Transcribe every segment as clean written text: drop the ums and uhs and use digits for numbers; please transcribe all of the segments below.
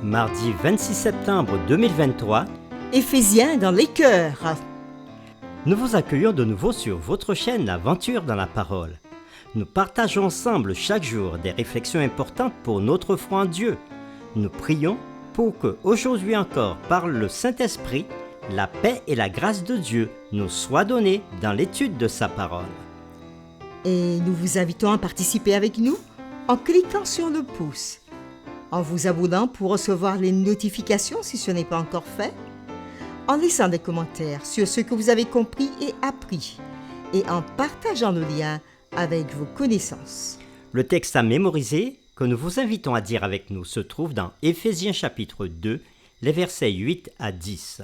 Mardi 26 septembre 2023, Éphésiens dans les cœurs. nous vous accueillons de nouveau sur votre chaîne L'Aventure dans la Parole. Nous partageons ensemble chaque jour des réflexions importantes pour notre foi en Dieu. Nous prions pour que, aujourd'hui encore, par le Saint-Esprit, la paix et la grâce de Dieu nous soient données dans l'étude de sa parole. Et nous vous invitons à participer avec nous en cliquant sur le pouce, en vous abonnant pour recevoir les notifications si ce n'est pas encore fait, en laissant des commentaires sur ce que vous avez compris et appris, et en partageant le lien avec vos connaissances. Le texte à mémoriser que nous vous invitons à dire avec nous se trouve dans Éphésiens chapitre 2, les versets 8 à 10.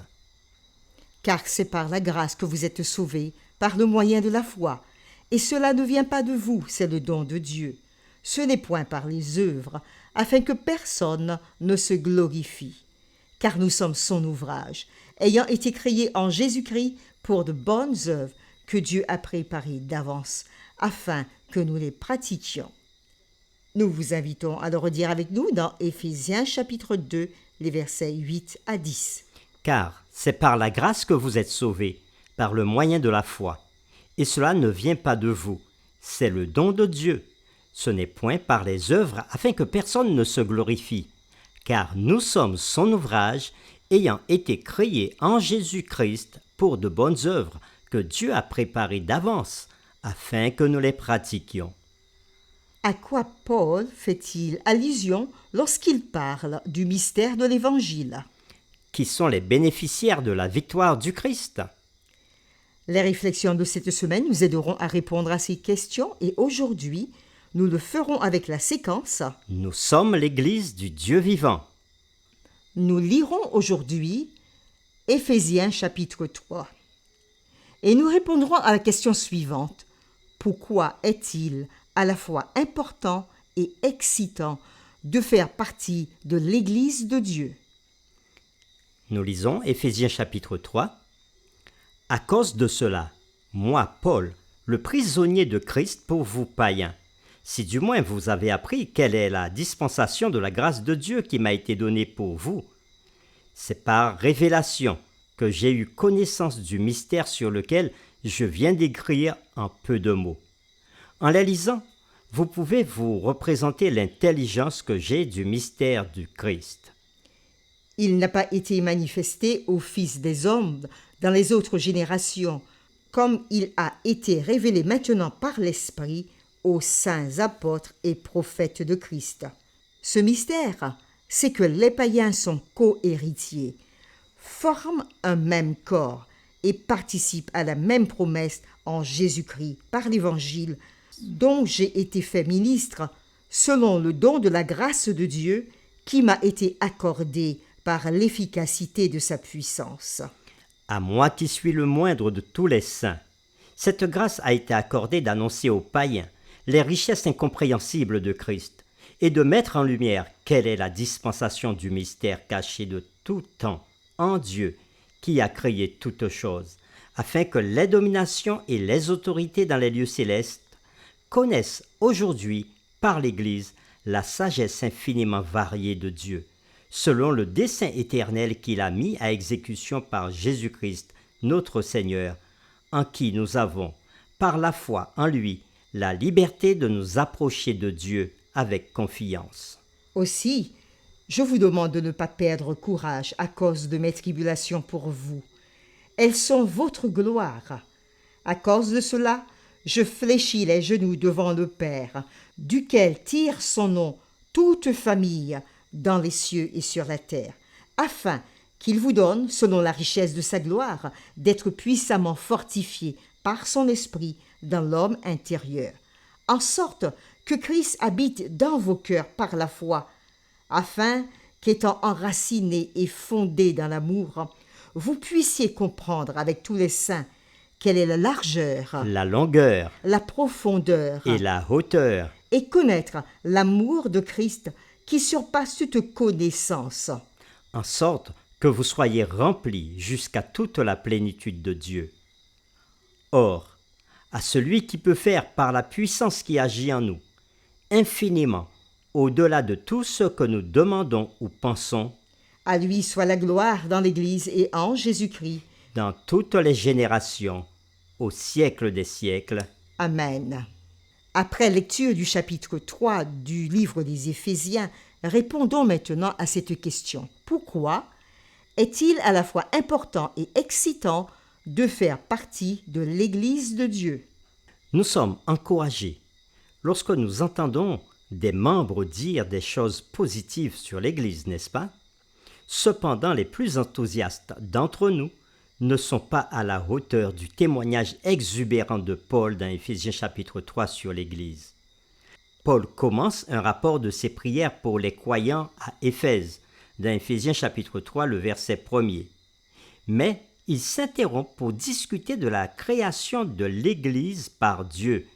Car c'est par la grâce que vous êtes sauvés, par le moyen de la foi. Et cela ne vient pas de vous, c'est le don de Dieu. Ce n'est point par les œuvres, afin que personne ne se glorifie. Car nous sommes son ouvrage, ayant été créés en Jésus-Christ pour de bonnes œuvres que Dieu a préparées d'avance, afin que nous les pratiquions. Nous vous invitons à le redire avec nous dans Éphésiens chapitre 2, les versets 8 à 10. Car c'est par la grâce que vous êtes sauvés, par le moyen de la foi. Et cela ne vient pas de vous, c'est le don de Dieu. Ce n'est point par les œuvres afin que personne ne se glorifie. Car nous sommes son ouvrage, ayant été créés en Jésus-Christ pour de bonnes œuvres que Dieu a préparées d'avance, afin que nous les pratiquions. À quoi Paul fait-il allusion lorsqu'il parle du mystère de l'Évangile? Qui sont les bénéficiaires de la victoire du Christ? Les réflexions de cette semaine nous aideront à répondre à ces questions et aujourd'hui, nous le ferons avec la séquence. Nous sommes l'Église du Dieu vivant. Nous lirons aujourd'hui Éphésiens chapitre 3. Et nous répondrons à la question suivante. Pourquoi est-il à la fois important et excitant de faire partie de l'Église de Dieu? Nous lisons Éphésiens chapitre 3. À cause de cela, moi, Paul, le prisonnier de Christ pour vous païens, si du moins vous avez appris quelle est la dispensation de la grâce de Dieu qui m'a été donnée pour vous, c'est par révélation que j'ai eu connaissance du mystère sur lequel je viens d'écrire en peu de mots. En la lisant, vous pouvez vous représenter l'intelligence que j'ai du mystère du Christ. Il n'a pas été manifesté aux fils des hommes dans les autres générations, comme il a été révélé maintenant par l'Esprit aux saints apôtres et prophètes de Christ. Ce mystère, c'est que les païens sont co-héritiers, forment un même corps et participent à la même promesse en Jésus-Christ par l'Évangile, dont j'ai été fait ministre selon le don de la grâce de Dieu qui m'a été accordé par l'efficacité de sa puissance. À moi qui suis le moindre de tous les saints, cette grâce a été accordée d'annoncer aux païens les richesses incompréhensibles de Christ et de mettre en lumière quelle est la dispensation du mystère caché de tout temps en Dieu qui a créé toutes choses, afin que les dominations et les autorités dans les lieux célestes connaissent aujourd'hui par l'Église la sagesse infiniment variée de Dieu, selon le dessein éternel qu'il a mis à exécution par Jésus-Christ, notre Seigneur, en qui nous avons, par la foi en lui, la liberté de nous approcher de Dieu avec confiance. Aussi, je vous demande de ne pas perdre courage à cause de mes tribulations pour vous. Elles sont votre gloire. À cause de cela, je fléchis les genoux devant le Père, duquel tire son nom toute famille dans les cieux et sur la terre, afin qu'il vous donne, selon la richesse de sa gloire, d'être puissamment fortifié par son esprit dans l'homme intérieur, en sorte que Christ habite dans vos cœurs par la foi, afin qu'étant enracinés et fondés dans l'amour, vous puissiez comprendre avec tous les saints quelle est la largeur, La longueur la profondeur et la hauteur, et connaître l'amour de Christ qui surpasse toute connaissance. en sorte que vous soyez remplis jusqu'à toute la plénitude de Dieu. Or, à celui qui peut faire par la puissance qui agit en nous, infiniment, au-delà de tout ce que nous demandons ou pensons, À lui soit la gloire dans l'Église et en Jésus-Christ. dans toutes les générations, au siècle des siècles. Amen. Après lecture du chapitre 3 du livre des Éphésiens, répondons maintenant à cette question. Pourquoi est-il à la fois important et excitant de faire partie de l'Église de Dieu? Nous sommes encouragés lorsque nous entendons des membres dire des choses positives sur l'Église, n'est-ce pas? Cependant, les plus enthousiastes d'entre nous ne sont pas à la hauteur du témoignage exubérant de Paul dans Éphésiens chapitre 3 sur l'Église. Paul commence un rapport de ses prières pour les croyants à Éphèse, dans Éphésiens chapitre 3, le verset 1er. Mais il s'interrompt pour discuter de la création de l'Église par Dieu,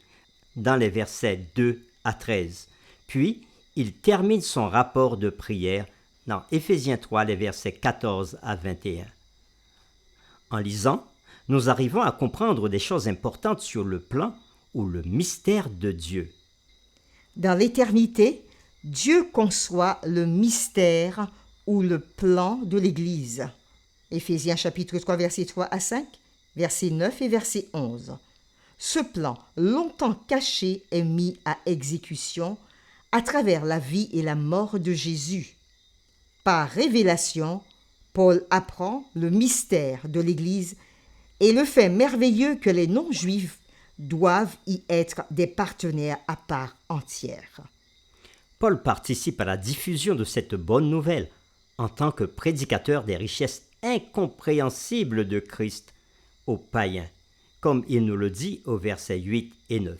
dans les versets 2 à 13. Puis, il termine son rapport de prière dans Éphésiens 3, les versets 14 à 21. En lisant, nous arrivons à comprendre des choses importantes sur le plan ou le mystère de Dieu. Dans l'éternité, Dieu conçoit le mystère ou le plan de l'Église. Éphésiens chapitre 3, versets 3 à 5, verset 9 et verset 11. Ce plan, longtemps caché, est mis à exécution à travers la vie et la mort de Jésus. Par révélation, Paul apprend le mystère de l'Église et le fait merveilleux que les non-juifs doivent y être des partenaires à part entière. Paul participe à la diffusion de cette bonne nouvelle en tant que prédicateur des richesses incompréhensibles de Christ aux païens, comme il nous le dit au verset 8 et 9.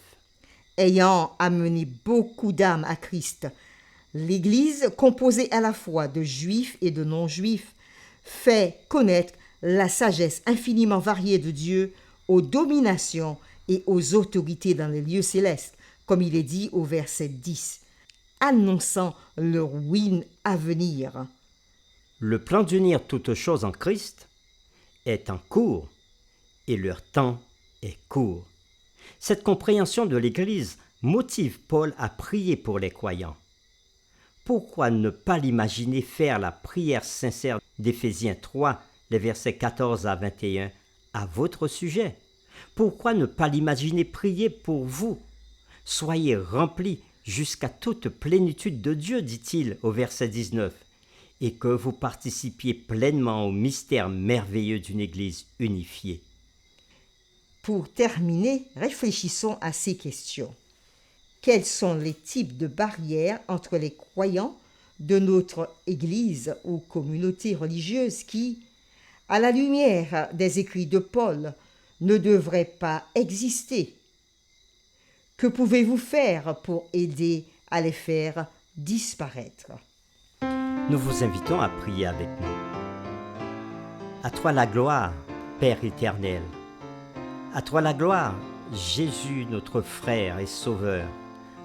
Ayant amené beaucoup d'âmes à Christ, l'Église, composée à la fois de juifs et de non-juifs, fait connaître la sagesse infiniment variée de Dieu aux dominations et aux autorités dans les lieux célestes, comme il est dit au verset 10, annonçant leur ruine à venir. Le plan d'unir toutes choses en Christ est en cours et leur temps est court. Cette compréhension de l'Église motive Paul à prier pour les croyants. Pourquoi ne pas l'imaginer faire la prière sincère d'Éphésiens 3, les versets 14 à 21, à votre sujet? Pourquoi ne pas l'imaginer prier pour vous? Soyez remplis jusqu'à toute plénitude de Dieu, dit-il au verset 19, et que vous participiez pleinement au mystère merveilleux d'une Église unifiée. Pour terminer, réfléchissons à ces questions. Quels sont les types de barrières entre les croyants de notre Église ou communauté religieuse qui, à la lumière des écrits de Paul, ne devraient pas exister? Que pouvez-vous faire pour aider à les faire disparaître? Nous vous invitons à prier avec nous. À toi la gloire, Père éternel. À toi la gloire, Jésus, notre frère et sauveur.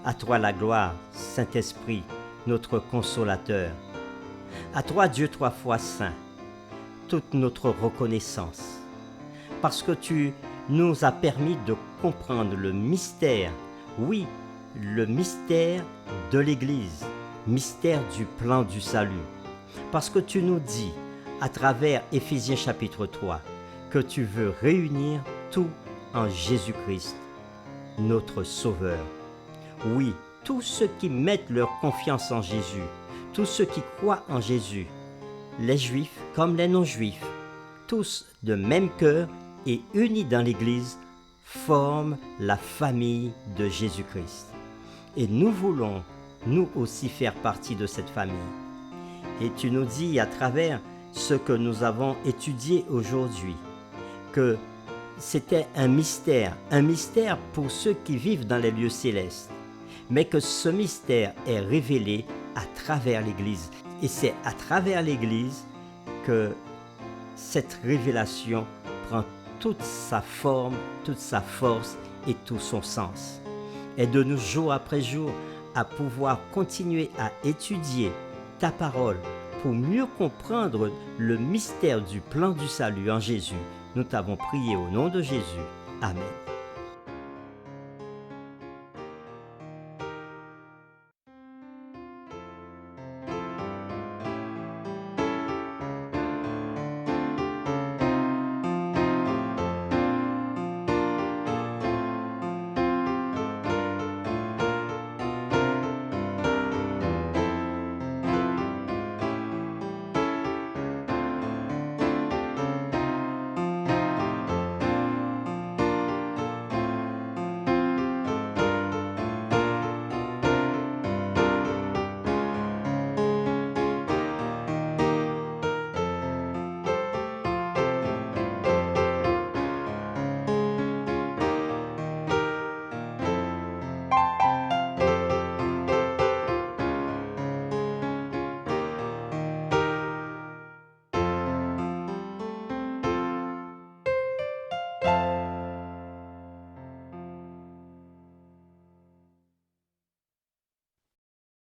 À toi la gloire, Saint-Esprit, notre consolateur. À toi, Dieu trois fois saint, toute notre reconnaissance. Parce que tu nous as permis de comprendre le mystère, oui, le mystère de l'Église, mystère du plan du salut. Parce que tu nous dis, à travers Éphésiens chapitre 3, que tu veux réunir tout en Jésus-Christ, notre Sauveur. Oui, tous ceux qui mettent leur confiance en Jésus, tous ceux qui croient en Jésus, les Juifs comme les non-Juifs, tous de même cœur et unis dans l'Église, forment la famille de Jésus-Christ. Et nous voulons, nous aussi, faire partie de cette famille. Et tu nous dis à travers ce que nous avons étudié aujourd'hui, que c'était un mystère pour ceux qui vivent dans les lieux célestes, mais que ce mystère est révélé à travers l'Église. Et c'est à travers l'Église que cette révélation prend toute sa forme, toute sa force et tout son sens. Aide-nous jour après jour à pouvoir continuer à étudier ta parole pour mieux comprendre le mystère du plan du salut en Jésus. Nous t'avons prié au nom de Jésus. Amen.